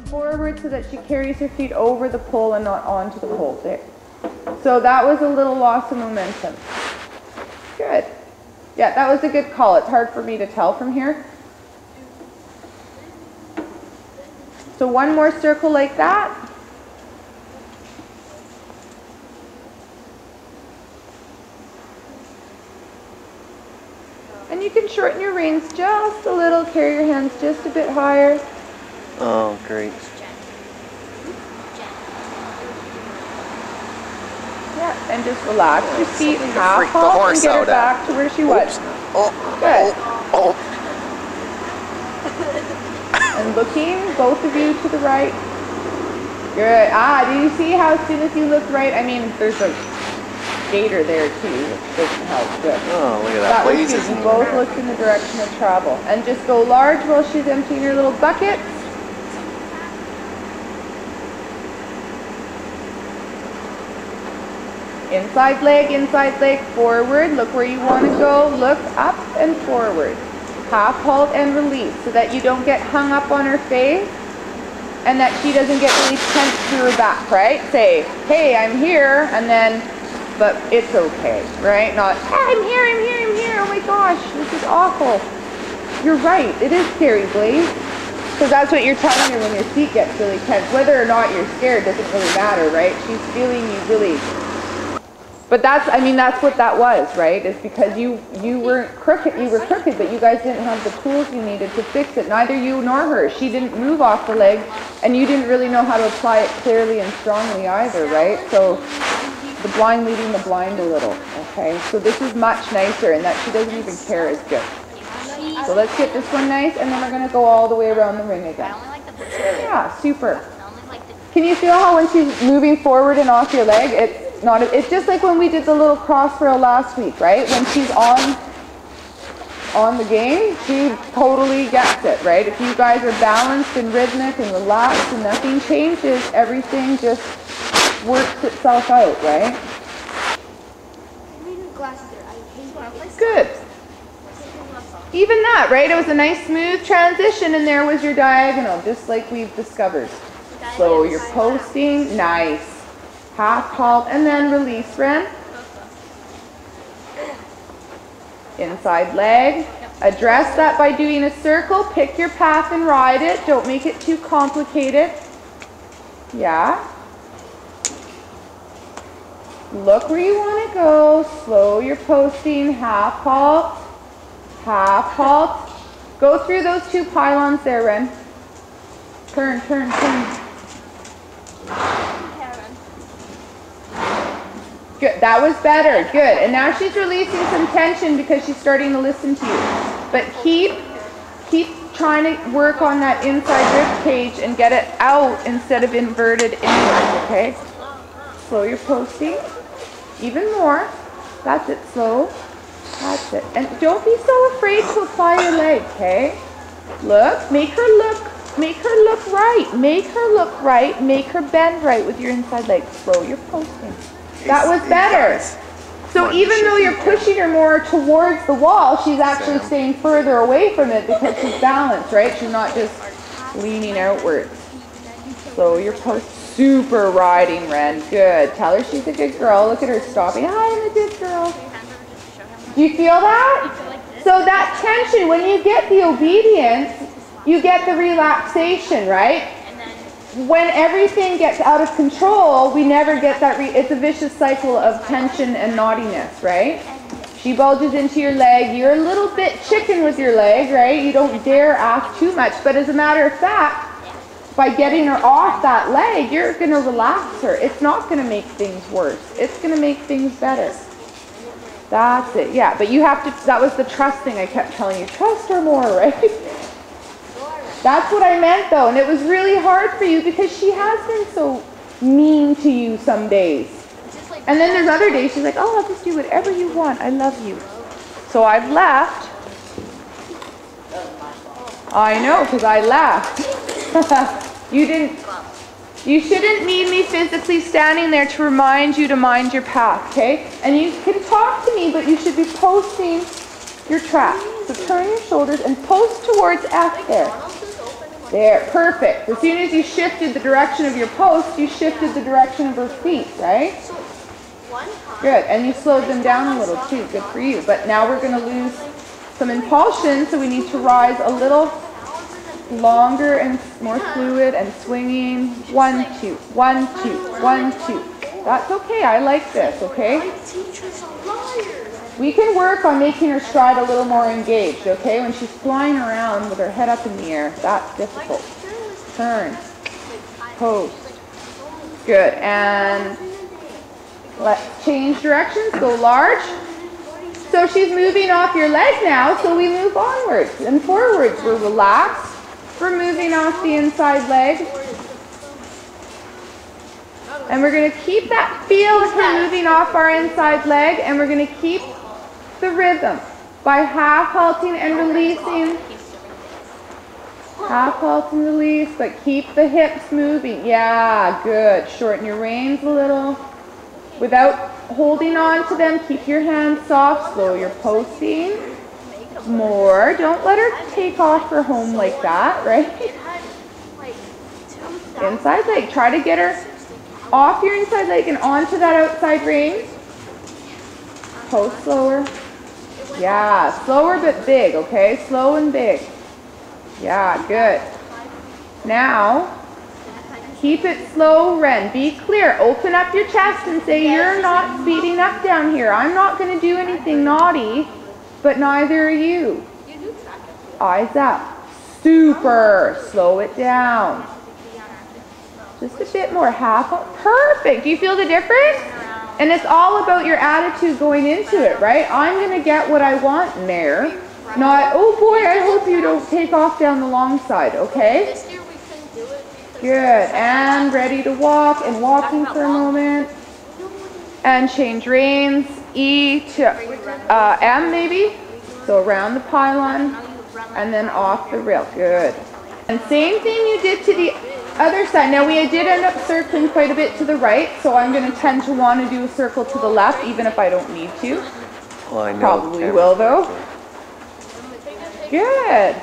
forward so that she carries her feet over the pole and not onto the pole. There. So that was a little loss of momentum. Good. Yeah, that was a good call. It's hard for me to tell from here. So one more circle like that. And you can shorten your reins just a little, carry your hands just a bit higher. Oh, great. Yeah, and just relax your feet, half hop, and get her back to where she was. Good. And looking, both of you to the right. Good. Ah, do you see how as soon as you look right, I mean, there's a gator there too, which doesn't help. Good. Oh, look at that. That was good. You both looked in the direction of travel. And just go large while she's emptying her little bucket. Inside leg, forward. Look where you want to go. Look up and forward. Half halt and release so that you don't get hung up on her face and that she doesn't get really tense through her back, right? Say, hey, I'm here, and then, but it's okay, right? Not, hey, I'm here, oh my gosh, this is awful. You're right, it is scary, Blaze. Because that's what you're telling her when your feet gets really tense. Whether or not you're scared doesn't really matter, right? She's feeling you really. But that's, I mean, that's what that was, right? It's because you weren't crooked, you were crooked, but you guys didn't have the tools you needed to fix it. Neither you nor her. She didn't move off the leg, and you didn't really know how to apply it clearly and strongly either, right? So the blind leading the blind a little, okay? So this is much nicer, and that she doesn't even care is good. So let's get this one nice, and then we're gonna go all the way around the ring again. Yeah, super. Can you feel how when she's moving forward and off your leg, it's just like when we did the little cross rail last week, right? When she's on the game, she totally gets it, right? If you guys are balanced and rhythmic and relaxed and nothing changes, everything just works itself out, right? Good. Even that, right? It was a nice smooth transition, and there was your diagonal, just like we've discovered. So you're posting, nice. Half halt and then release, Ren. Inside leg. Address that by doing a circle. Pick your path and ride it. Don't make it too complicated. Yeah. Look where you want to go. Slow your posting. Half halt. Half halt. Go through those two pylons there, Ren. Turn, turn, turn. Good, that was better, good. And now she's releasing some tension because she's starting to listen to you. But keep trying to work on that inside rib cage and get it out instead of inverted inward, okay? Slow your posting, even more. That's it, slow. That's it. And don't be so afraid to apply your leg, okay? Look, make her look right. Make her look right, make her bend right with your inside leg. Slow your posting. That was better. So even though you're pushing her more towards the wall, she's actually staying further away from it because she's balanced, right? She's not just leaning outwards. So your post, super riding, Ren. Good. Tell her she's a good girl. Look at her stopping. Hi, I'm a good girl. Do you feel that? So that tension, when you get the obedience, you get the relaxation, right? When everything gets out of control, we never get that, it's a vicious cycle of tension and naughtiness, right? She bulges into your leg, you're a little bit chicken with your leg, right? You don't dare ask too much, but as a matter of fact, by getting her off that leg, you're going to relax her. It's not going to make things worse. It's going to make things better. That's it, yeah, but you have to, that was the trust thing I kept telling you, trust her more, right? That's what I meant though, and it was really hard for you because she has been so mean to you some days. And then there's other days she's like, oh, I'll just do whatever you want, I love you. So I've left. I know, because I left. You shouldn't need me physically standing there to remind you to mind your path, okay? And you can talk to me, but you should be posting your track. So turn your shoulders and post towards F there. There, perfect. As soon as you shifted the direction of your post, you shifted the direction of her feet, right? Good, and you slowed them down a little too. Good for you. But now we're going to lose some impulsion, so we need to rise a little longer and more fluid and swinging. 1, 2, 1, 2, 1, 2. That's okay. I like this, okay? We can work on making her stride a little more engaged, okay? When she's flying around with her head up in the air, that's difficult. Turn. Post. Good. And let's change directions. Go large. So she's moving off your leg now, so we move onwards and forwards. We're relaxed. We're moving off the inside leg. And we're going to keep that feel as we're moving off our inside leg, and we're going to keep the rhythm by half halting and releasing. Half halt and release, but keep the hips moving. Yeah, good. Shorten your reins a little. Without holding on to them, keep your hands soft. Slow your posting. More. Don't let her take off her home like that, right? Inside leg. Try to get her off your inside leg and onto that outside rein. Post slower. Yeah, slower but big, okay? Slow and big. Yeah, good. Now, keep it slow, Ren. Be clear. Open up your chest and say, you're not speeding up down here. I'm not going to do anything naughty, but neither are you. Eyes up. Super. Slow it down. Just a bit more. Half. Perfect. Do you feel the difference? And it's all about your attitude going into it, right? I'm going to get what I want in there. Not, oh boy, I hope you don't take off down the long side, okay? Good. And ready to walk and walking for a moment. And change reins. E to M maybe. So around the pylon and then off the rail. Good. And same thing you did to the other side. Now we did end up circling quite a bit to the right, so I'm going to tend to want to do a circle to the left, even if I don't need to. Well, I know probably will though. Good.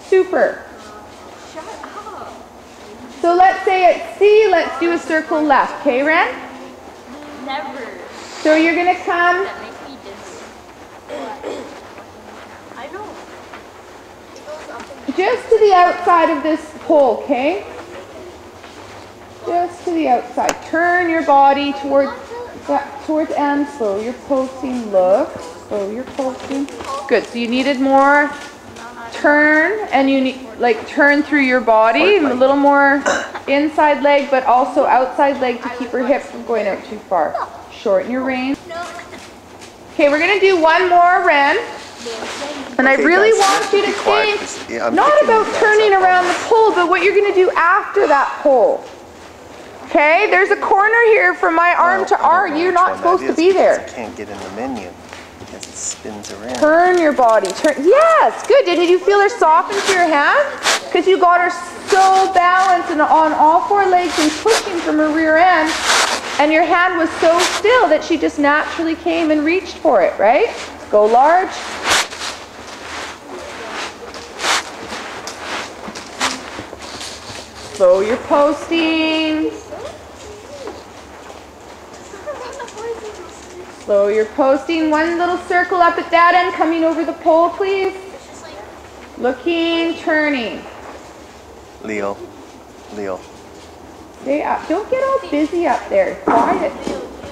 Super. So let's say at C, let's do a circle left. Okay, Ren? Never. So you're going to come. Just to the outside of this pole, okay? Just to the outside. Turn your body towards end. Slow your posting. Look. Slow your posting. Good. So you needed more turn, and you need turn through your body, a little more inside leg, but also outside leg to keep her hips from going out too far. Shorten your reins. Okay, we're gonna do one more, Ren. And I really want you to think not about turning around the pole, but what you're going to do after that pole. Okay, there's a corner here from my arm to arm. You're not supposed to be there. I can't get in the menu because it spins around. Turn your body. Turn. Yes, good. Did you feel her soften to your hand? Because you got her so balanced and on all four legs and pushing from her rear end, and your hand was so still that she just naturally came and reached for it, right? Go large. Slow your posting. Slow your posting. One little circle up at that end, coming over the pole, please. Looking, turning. Leo. Stay up. Don't get all busy up there. Quiet.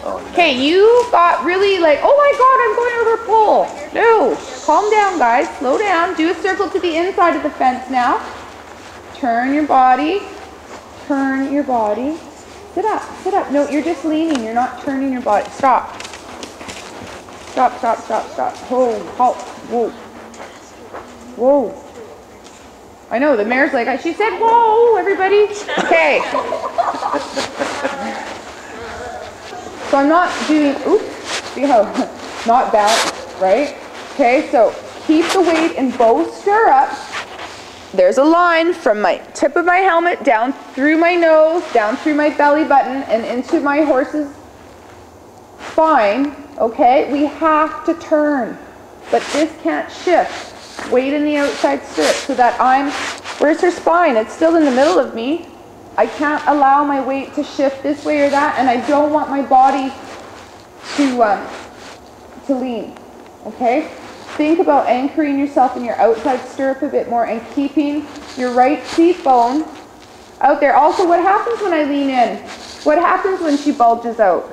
Oh, no. Okay, you got really oh my God, I'm going over a pole. No, calm down, guys. Slow down. Do a circle to the inside of the fence now. Turn your body. Turn your body. Sit up, sit up. No, you're just leaning. You're not turning your body. Stop. Stop, stop, stop, stop. Whoa, halt. Whoa. Whoa. I know, the mayor's like, she said, whoa, everybody. Okay. So I'm not doing, oops, not balanced, right? Okay, so keep the weight in both stirrups. There's a line from my tip of my helmet down through my nose, down through my belly button, and into my horse's spine, okay? We have to turn, but this can't shift. Weight in the outside stirrup so that where's her spine? It's still in the middle of me. I can't allow my weight to shift this way or that, and I don't want my body to lean, okay? Think about anchoring yourself in your outside stirrup a bit more and keeping your right seat bone out there. Also, what happens when I lean in? What happens when she bulges out?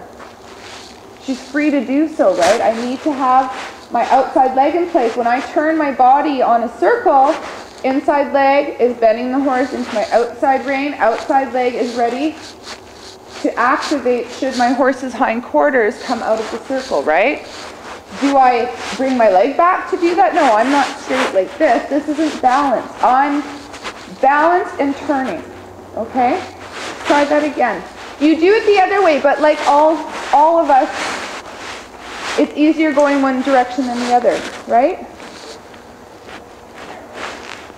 She's free to do so, right? I need to have my outside leg in place. When I turn my body on a circle, inside leg is bending the horse into my outside rein. Outside leg is ready to activate should my horse's hindquarters come out of the circle, right? Do I bring my leg back to do that? No, I'm not straight like this. This isn't balanced. I'm balanced and turning, okay? Try that again. You do it the other way, but like all of us, it's easier going one direction than the other, right?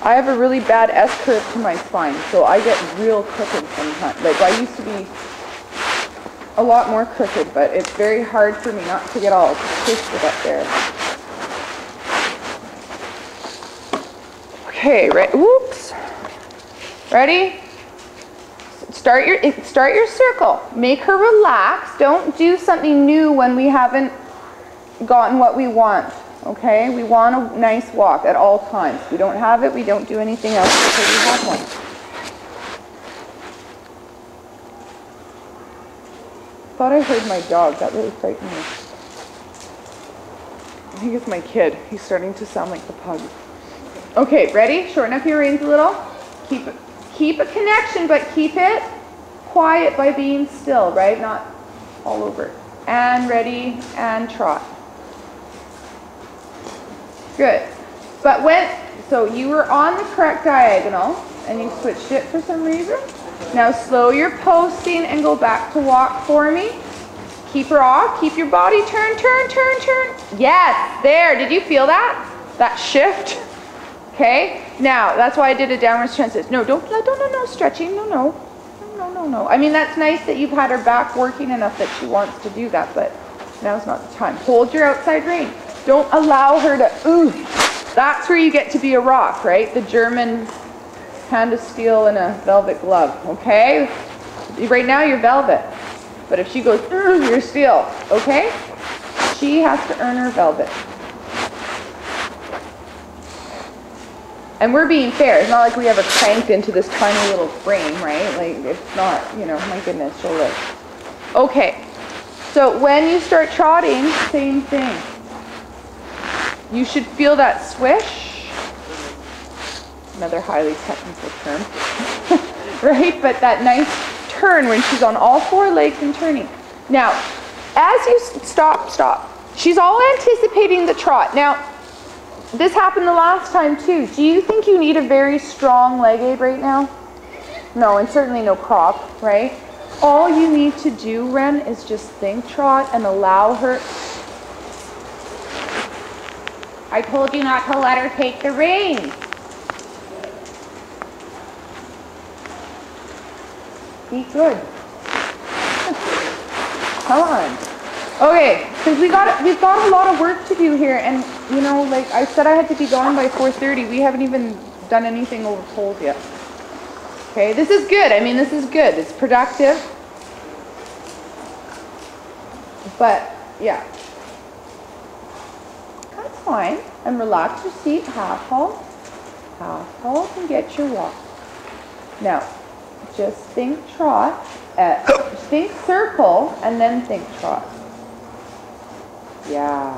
I have a really bad S-curve to my spine, so I get real crooked sometimes. Like I used to be a lot more crooked, but it's very hard for me not to get all twisted up there. Okay, right, whoops. Ready? Start your circle. Make her relax. Don't do something new when we haven't gotten what we want. Okay? We want a nice walk at all times. If we don't have it, we don't do anything else until we have one. I thought I heard my dog. That really frightened me. I think it's my kid. He's starting to sound like the pug. Okay, ready? Shorten up your reins a little. Keep a connection, but keep it quiet by being still, right? Not all over. And ready, and trot. Good. But so you were on the correct diagonal, and you switched it for some reason. Now slow your posting and go back to walk for me. Keep her off. Keep your body turn. Yes, there. Did you feel that? That shift? Okay. Now, that's why I did a downward transition. No, no, stretching. No. I mean, that's nice that you've had her back working enough that she wants to do that, but now's not the time. Hold your outside rein. Don't allow her to, ooh. That's where you get to be a rock, right? The German hand of steel and a velvet glove, okay? Right now you're velvet, but if she goes, you're steel, okay? She has to earn her velvet. And we're being fair. It's not like we ever cranked into this tiny little frame, right? Like, it's not, my goodness, she'll live. Okay, so when you start trotting, same thing. You should feel that swish. Another highly technical term. Right? But that nice turn when she's on all four legs and turning. Now, as you stop. She's all anticipating the trot. Now, this happened the last time too. Do you think you need a very strong leg aid right now? No, and certainly no crop, right? All you need to do, Ren, is just think trot and allow her. I told you not to let her take the reins. Be good. Come on. Okay, because we've got a lot of work to do here, and like I said, I had to be gone by 4:30. We haven't even done anything over poles yet. Okay, this is good. I mean, this is good. It's productive. But yeah, that's fine. And relax your seat. Half halt, and get your walk. Now, just think trot. Think circle, and then think trot. Yeah.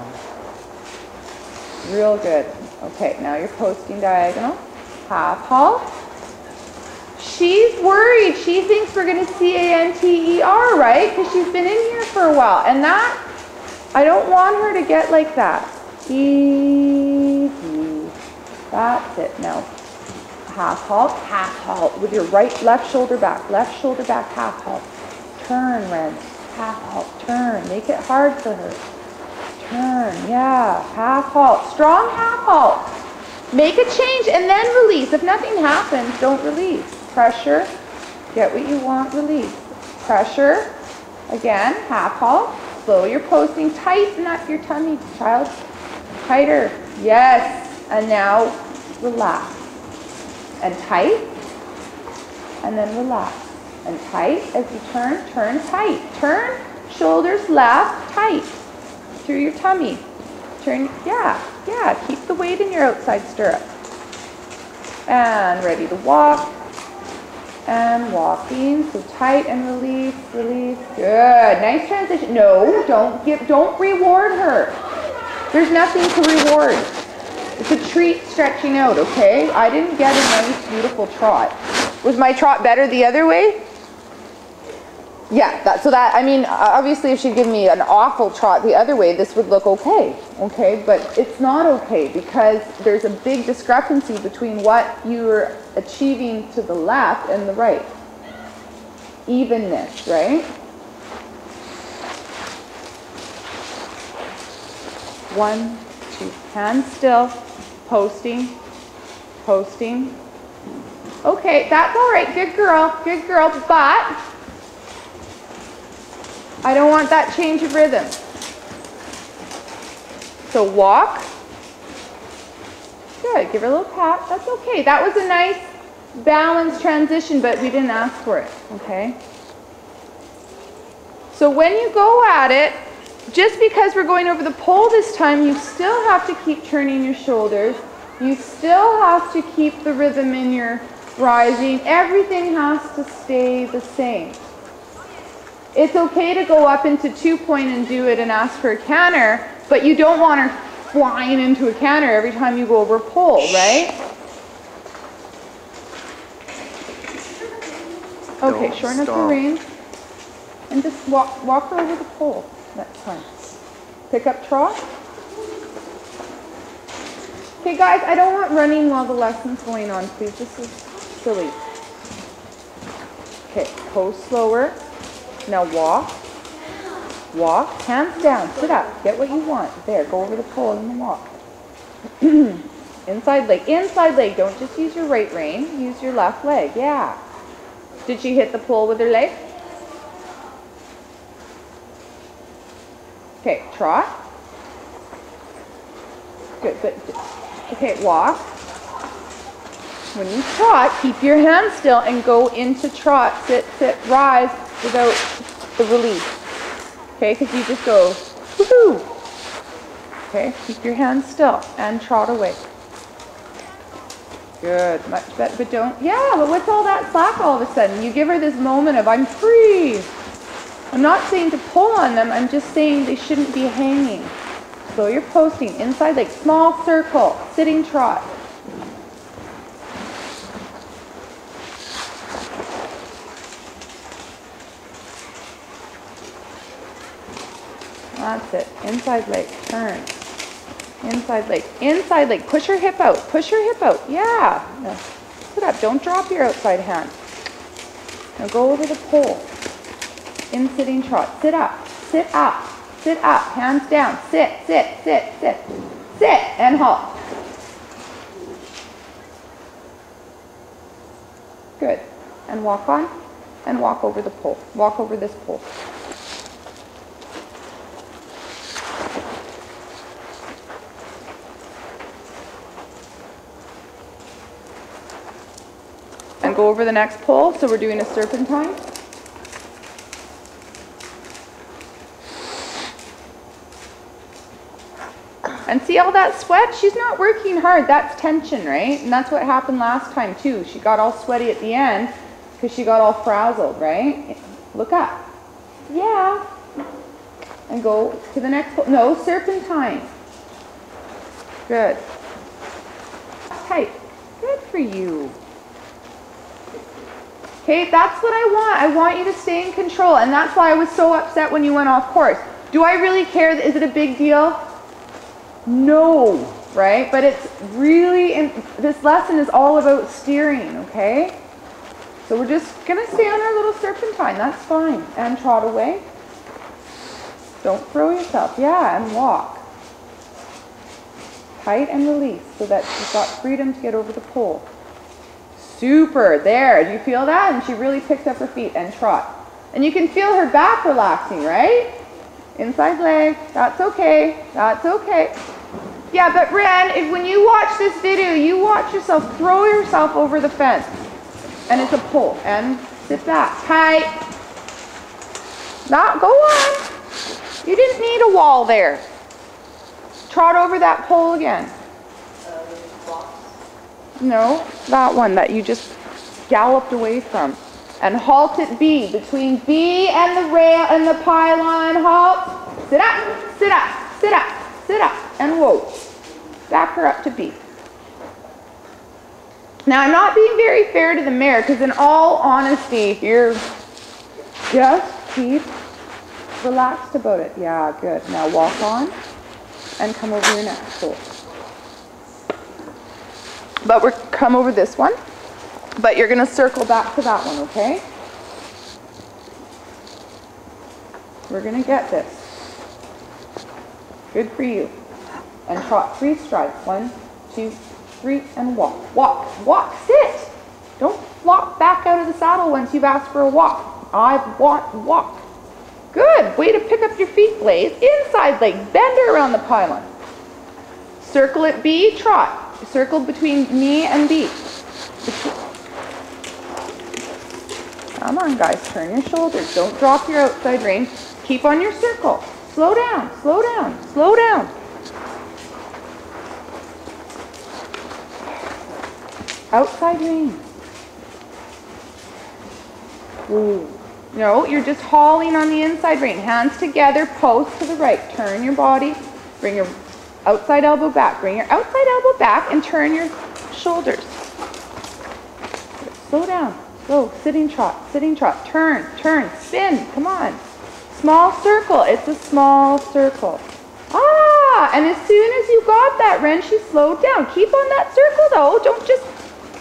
Real good. Okay, now you're posting diagonal. Half halt. She's worried. She thinks we're going to canter, right? Because she's been in here for a while. And that, I don't want her to get like that. Easy. That's it. Now, half halt. With your left shoulder back, half halt. Turn, Rens. Half halt, turn. Make it hard for her. Turn, yeah, half halt, strong half halt. Make a change and then release. If nothing happens, don't release. Pressure, get what you want, release. Pressure, again, half halt. Slow your posting, tighten up your tummy, child. Tighter, yes. And now relax. And tight. And then relax. And tight as you turn tight. Turn, shoulders left, tight. Through your tummy. Turn, yeah, keep the weight in your outside stirrup. And ready to walk. And walking, so tight and release, release. Good, nice transition. No, don't reward her. There's nothing to reward. It's a treat stretching out, okay? I didn't get a nice, beautiful trot. Was my trot better the other way? Yeah, I mean, obviously if she'd given me an awful trot the other way, this would look okay, but it's not okay because there's a big discrepancy between what you're achieving to the left and the right. Evenness, right? 1, 2, hands still, posting. Okay, that's all right, good girl, but I don't want that change of rhythm. So walk. Good, give her a little pat. That's okay. That was a nice balanced transition, but we didn't ask for it, okay? So when you go at it, just because we're going over the pole this time, you still have to keep turning your shoulders. You still have to keep the rhythm in your rising. Everything has to stay the same. It's okay to go up into 2-point and do it and ask for a canter, but you don't want her flying into a canter every time you go over a pole, right? Okay, shorten up the reins and just walk her over the pole next time. Pick up trot. Okay guys, I don't want running while the lesson's going on, please. This is silly. Okay, post slower. Now walk, hands down, sit up, get what you want. There, go over the pole and then walk. Inside leg, don't just use your right rein, use your left leg, yeah. Did she hit the pole with her leg? Okay, trot. Good. Okay, walk. When you trot, keep your hands still and go into trot, sit, rise, without the release, okay, because you just go, woohoo, okay, keep your hands still and trot away. Good, much better, but don't, yeah, but what's all that slack all of a sudden? You give her this moment of, I'm free. I'm not saying to pull on them, I'm just saying they shouldn't be hanging. So you're posting, inside leg, small circle, sitting trot. That's it. Inside leg, turn. Inside leg, push her hip out, yeah. No. Sit up, don't drop your outside hand. Now go over the pole. In sitting trot, sit up, hands down, sit, and halt. Good, and walk on, and walk over the pole, walk over this pole. And go over the next pole. So we're doing a serpentine. And see all that sweat? She's not working hard. That's tension, right? And that's what happened last time too. She got all sweaty at the end because she got all frazzled, right? Look up. Yeah. And go to the next pole. No, serpentine. Good. Tight. Good for you. Okay, that's what I want. I want you to stay in control. And that's why I was so upset when you went off course. Do I really care? Is it a big deal? No, right? But it's really, this lesson is all about steering, okay? So we're just going to stay on our little serpentine. That's fine. And trot away. Don't throw yourself. Yeah, and walk. Tight and release so that you've got freedom to get over the pole. Super, there, do you feel that? And she really picked up her feet and trot. And you can feel her back relaxing, right? Inside leg, that's okay, Yeah, but Ren, when you watch this video, you watch yourself throw yourself over the fence. And it's a pull. And sit back. Tight. Not, go on. You didn't need a wall there. Trot over that pole again. No, that one that you just galloped away from. And halt at B. Between B and the rail and the pylon, halt. Sit up, sit up, sit up, sit up, and whoa. Back her up to B. Now I'm not being very fair to the mare because in all honesty, you're just keep relaxed about it. Yeah, good. Now walk on and come over your next pole. But we're come over this one. But you're going to circle back to that one, okay? We're going to get this. Good for you. And trot 3 strides. 1, 2, 3, and walk. Walk. Walk. Sit. Don't flop back out of the saddle once you've asked for a walk. I want walk. Good. Way to pick up your feet, Blaze. Inside leg. Bend her around the pylon. Circle at B. Trot. Circle between me and B. Come on, guys. Turn your shoulders. Don't drop your outside rein. Keep on your circle. Slow down. Slow down. Slow down. Outside rein. Ooh. No, you're just hauling on the inside rein. Hands together. Post to the right. Turn your body. Bring your outside elbow back. Bring your outside elbow back and turn your shoulders. Slow down. Go, sitting trot, turn, turn, spin, come on. Small circle, it's a small circle. Ah, and as soon as you got that, Ren, she slowed down. Keep on that circle though, don't just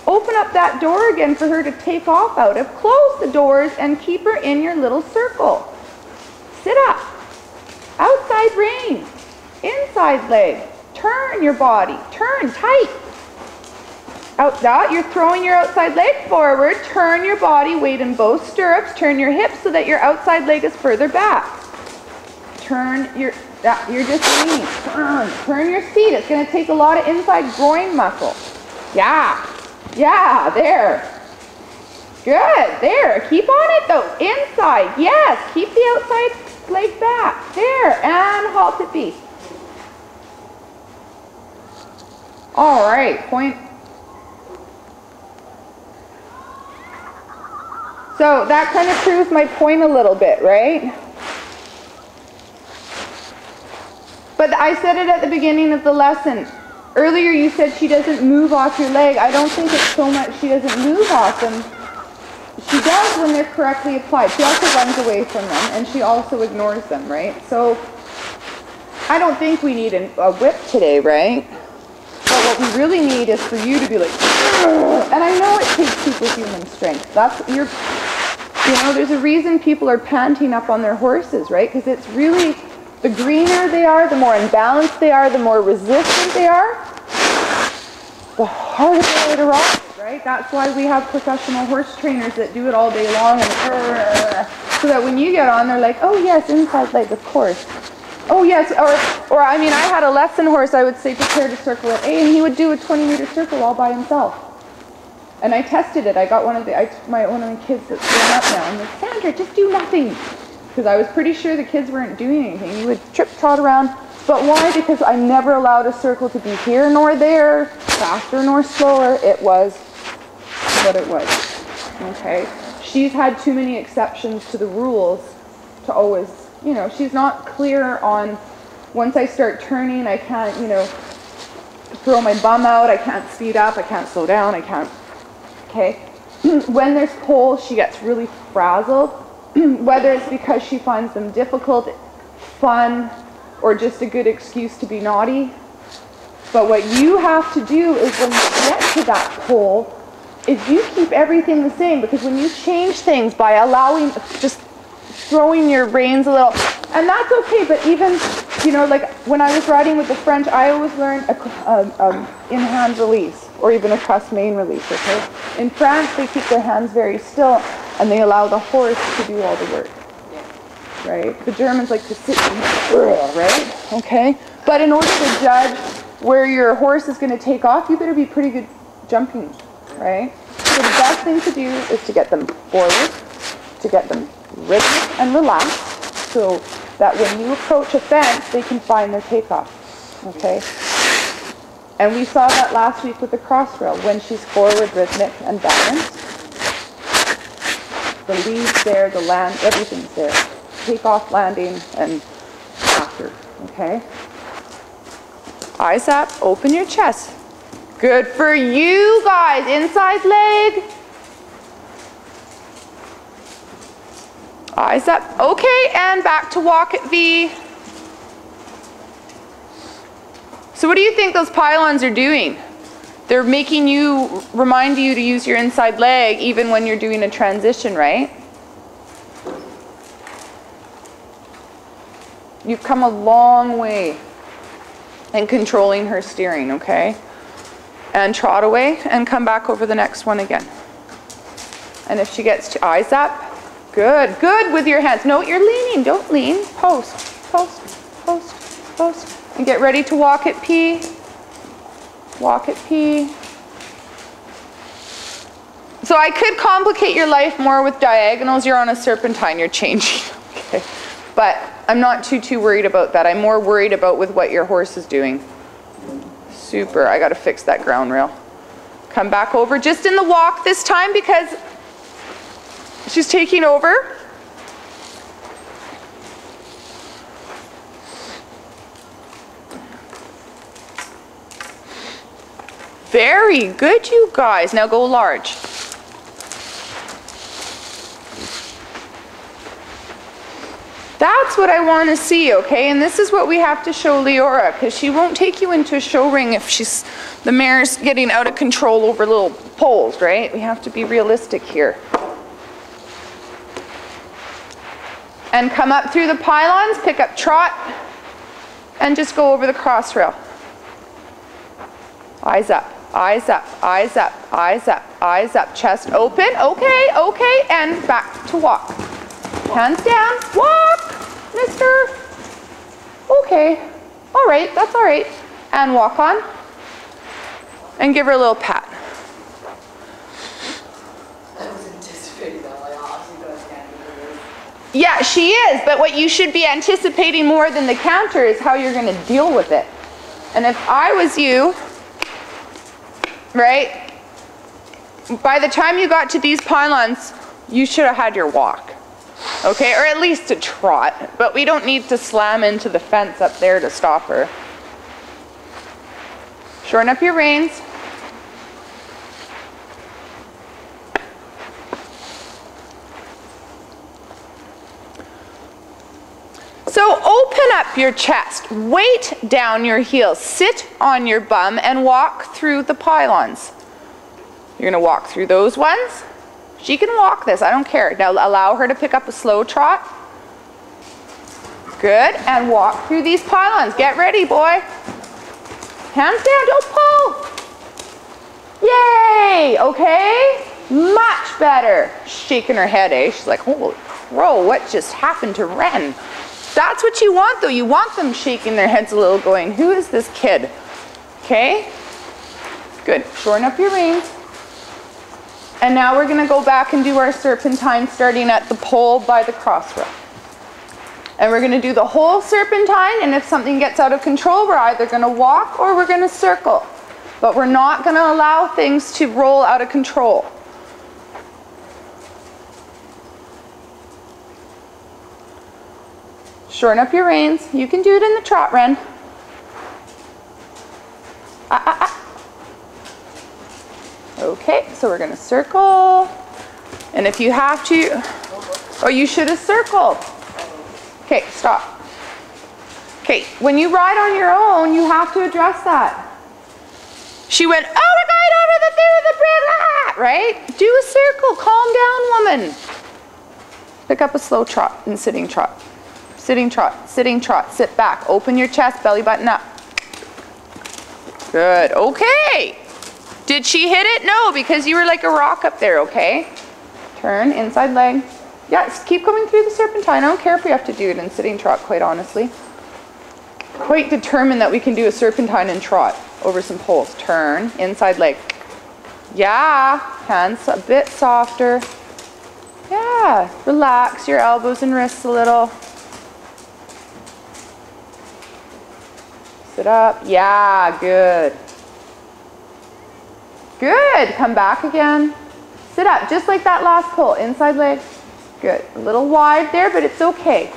open up that door again for her to take off out of. Close the doors and keep her in your little circle. Sit up, outside rein, inside leg, turn your body, turn tight. Out that, you're throwing your outside leg forward, turn your body, weight in both stirrups, turn your hips so that your outside leg is further back. Turn your, you're just leaning, turn your seat. It's going to take a lot of inside groin muscle. Yeah, there. Good, there. Keep on it though, inside, yes. Keep the outside leg back, there, and halt at B. All right, point. So that kind of proves my point a little bit, right? But I said it at the beginning of the lesson. Earlier you said she doesn't move off your leg. I don't think it's so much she doesn't move off them. She does when they're correctly applied. She also runs away from them and she also ignores them, right? So I don't think we need a whip today, right? But what we really need is for you to be like, ugh. And I know it takes superhuman strength. That's your, you know, there's a reason people are panting up on their horses, right? Because it's really, the greener they are, the more imbalanced they are, the more resistant they are, the harder they are to ride, right? That's why we have professional horse trainers that do it all day long, and so that when you get on, they're like, oh yes, inside leg, of course. Oh yes, or I mean, I had a lesson horse, I would say prepare to circle at A, and he would do a 20-meter circle all by himself. And I tested it. I got one of my kids that's grown up now, and like, Sandra, just do nothing. Because I was pretty sure the kids weren't doing anything. He would trip, trot around. But why? Because I never allowed a circle to be here nor there, faster nor slower. It was what it was. Okay? She's had too many exceptions to the rules to always, you know, she's not clear on, once I start turning, I can't, you know, throw my bum out, I can't speed up, I can't slow down, I can't, okay? When there's poles, she gets really frazzled, whether it's because she finds them difficult, fun, or just a good excuse to be naughty. But what you have to do is when you get to that pole, is you keep everything the same, because when you change things by allowing, just throwing your reins a little, and that's okay, but even, you know, like when I was riding with the French, I always learned a in-hand release, or even a cross-main release, okay? In France, they keep their hands very still, and they allow the horse to do all the work, right? The Germans like to sit, right? Okay? But in order to judge where your horse is going to take off, you better be pretty good jumping, right? So the best thing to do is to get them forward, to get them rhythmic and relaxed, so that when you approach a fence, they can find their takeoff, okay? And we saw that last week with the cross rail. When she's forward, rhythmic, and balanced, the lead's there, the land, everything's there. Takeoff, landing, and after, okay? Eyes up, open your chest. Good for you guys. Inside leg. Eyes up. Okay, and back to walk at V. So what do you think those pylons are doing? They're making you, remind you to use your inside leg even when you're doing a transition, right? You've come a long way in controlling her steering, okay? And trot away and come back over the next one again. And if she gets to eyes up, good, good with your hands. No, you're leaning, don't lean. Post, post, post, post. And get ready to walk at P. Walk at P. So I could complicate your life more with diagonals. You're on a serpentine, you're changing, okay? But I'm not too worried about that. I'm more worried about with what your horse is doing. Super, I gotta fix that ground rail. Come back over just in the walk this time because she's taking over. Very good, you guys. Now go large. That's what I want to see, okay? And this is what we have to show Leora, because she won't take you into a show ring if the mare's getting out of control over little poles, right? We have to be realistic here. And come up through the pylons, pick up trot, and just go over the cross rail. Eyes up, eyes up, eyes up, eyes up, eyes up, chest open, okay, okay, and back to walk. Hands down, walk, mister. Okay, all right, that's all right. And walk on. And give her a little pat. I was anticipating that, like, oh, she's going to stand over. Yeah, she is, but what you should be anticipating more than the counter is how you're going to deal with it. And if I was you, right, by the time you got to these pylons, you should have had your walk. Okay, or at least a trot, but we don't need to slam into the fence up there to stop her. Shorten up your reins. So open up your chest, weight down your heels, sit on your bum and walk through the pylons. You're gonna walk through those ones. She can walk this, I don't care. Now allow her to pick up a slow trot. Good, and walk through these pylons. Get ready, boy. Hands down, don't pull. Yay, okay? Much better. Shaking her head, eh? She's like, holy crow, what just happened to Ren? That's what you want though. You want them shaking their heads a little going, who is this kid? Okay? Good, shorten up your reins. And now we're going to go back and do our serpentine starting at the pole by the cross rail. And we're going to do the whole serpentine, and if something gets out of control, we're either going to walk or we're going to circle. But we're not going to allow things to roll out of control. Shorten up your reins. You can do it in the trot, Ren. Okay, so we're going to circle. And if you have to, oh, you should have circled. Okay, stop. Okay, when you ride on your own, you have to address that. She went, oh, we're going over the thing of the bridge, right? Do a circle, calm down, woman. Pick up a slow trot and sitting trot. Sitting trot, sit back, open your chest, belly button up. Good, okay. Did she hit it? No, because you were like a rock up there, okay? Turn, inside leg. Yes, keep coming through the serpentine. I don't care if we have to do it in sitting trot, quite honestly. quite determined that we can do a serpentine and trot over some poles. Turn, inside leg. Yeah, hands a bit softer. Yeah, relax your elbows and wrists a little. Sit up. Yeah, good. Good. Come back again. Sit up, just like that last pull. Inside leg. Good. A little wide there, but it's okay.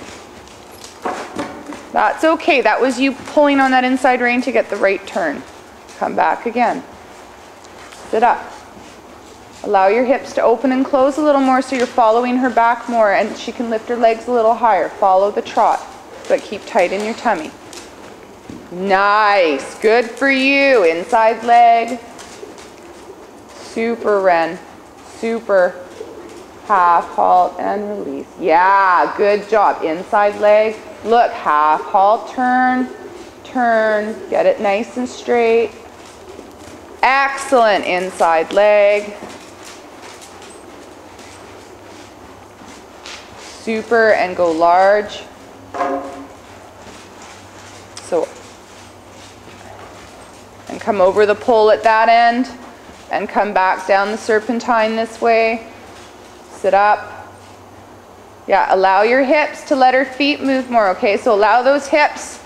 That's okay. That was you pulling on that inside rein to get the right turn. Come back again. Sit up. Allow your hips to open and close a little more so you're following her back more and she can lift her legs a little higher. Follow the trot, but keep tight in your tummy. Nice. Good for you. Inside leg. Super, Ren. Super. Half, halt, and release. Yeah, good job. Inside leg. Look, half, halt, turn, turn. Get it nice and straight. Excellent. Inside leg. Super, and go large. So, and come over the pole at that end and come back down the serpentine this way. Sit up. Yeah, allow your hips to let her feet move more, okay? So allow those hips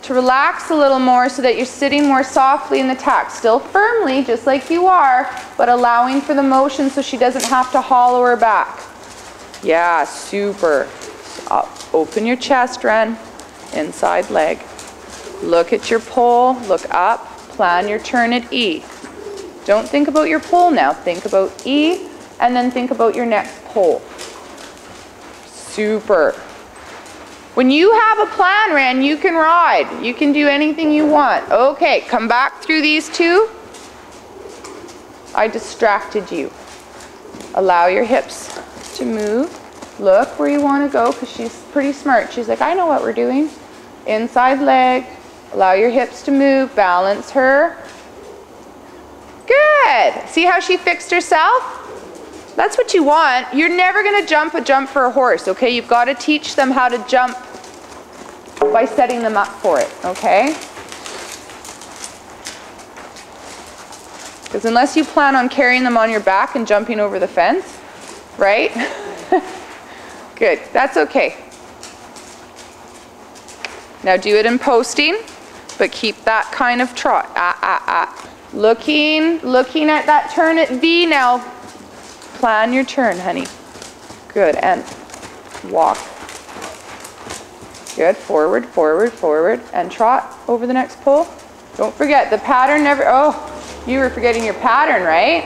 to relax a little more so that you're sitting more softly in the tack. Still firmly, just like you are, but allowing for the motion so she doesn't have to hollow her back. Yeah, super. Open your chest, Ren. Inside leg. Look at your pole, look up, plan your turn at E. Don't think about your pole now, think about E, and then think about your next pole. Super. When you have a plan, Ren, you can ride. You can do anything you want. Okay, come back through these two. I distracted you. Allow your hips to move. Look where you want to go because she's pretty smart. She's like, I know what we're doing. Inside leg. Allow your hips to move. Balance her. Good. See how she fixed herself? That's what you want. You're never going to jump a jump for a horse, okay? You've got to teach them how to jump by setting them up for it, okay? Because unless you plan on carrying them on your back and jumping over the fence, right? Good. That's okay. Now do it in posting, but keep that kind of trot. Looking at that turn at V now. Plan your turn, honey. Good. And walk. Good. Forward, forward, forward. And trot over the next pull. Don't forget, the pattern never... Oh, you were forgetting your pattern, right?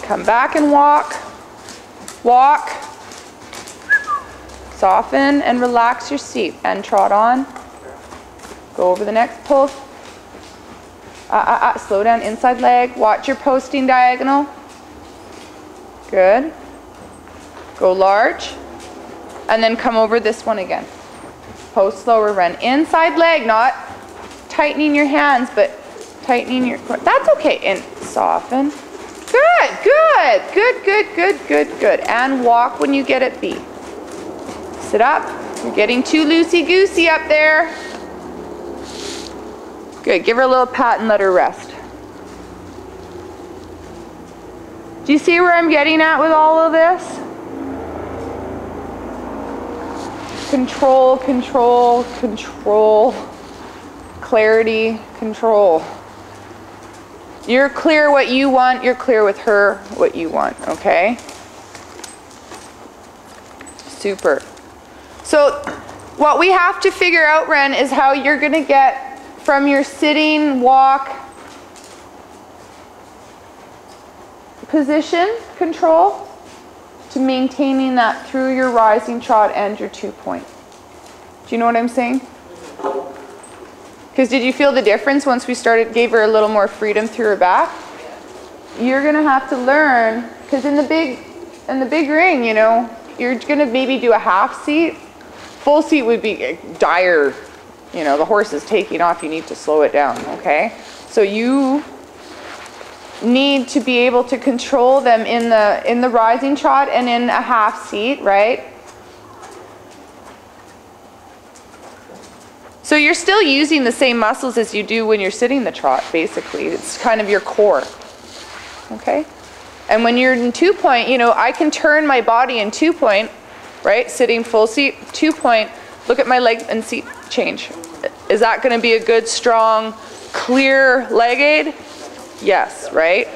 Come back and walk. Walk. Soften and relax your seat. And trot on. Go over the next pull. Slow down inside leg. Watch your posting diagonal. Good. Go large. And then come over this one again. Post slower, Ren. Inside leg, not tightening your hands, but tightening your... That's okay. And soften. Good, good, good, good, good, good, good. And walk when you get at B. Sit up. You're getting too loosey-goosey up there. Good. Give her a little pat and let her rest. Do you see where I'm getting at with all of this? Control, control, control. Clarity, control. You're clear what you want. You're clear with her what you want, okay? Super. So what we have to figure out, Ren, is how you're going to get from your sitting walk position control to maintaining that through your rising trot and your 2-point. Do you know what I'm saying? Because did you feel the difference once we gave her a little more freedom through her back? You're going to have to learn, because in the big ring, you know, you're going to maybe do a half seat. Full seat would be dire, you know, the horse is taking off, you need to slow it down, okay? So you need to be able to control them in the rising trot and in a half seat, right? So you're still using the same muscles as you do when you're sitting the trot, basically. It's kind of your core, okay? And when you're in 2-point, you know, I can turn my body in 2-point, right? Sitting full seat, 2-point, look at my leg and seat change. Is that gonna be a good, strong, clear leg aid? Yes, right?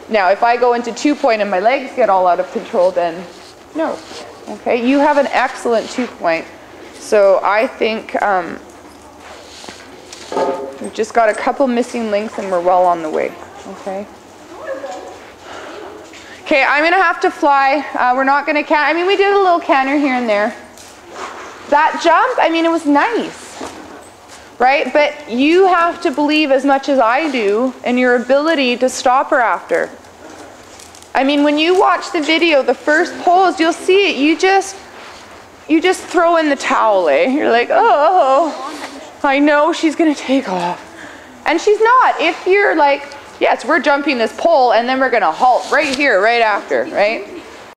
Now, if I go into 2-point and my legs get all out of control, then no, okay? You have an excellent 2-point. So I think we've just got a couple missing links and we're well on the way, okay? Okay, I'm gonna have to fly. We're not gonna canter. I mean, we did a little canter here and there. That jump, I mean, it was nice, right? But you have to believe as much as I do in your ability to stop her after. I mean, when you watch the video, the first pose, you'll see it. You just throw in the towel, eh? You're like, oh, I know she's gonna take off. And she's not. If you're like, yes, we're jumping this pole and then we're gonna halt right here, right after, right?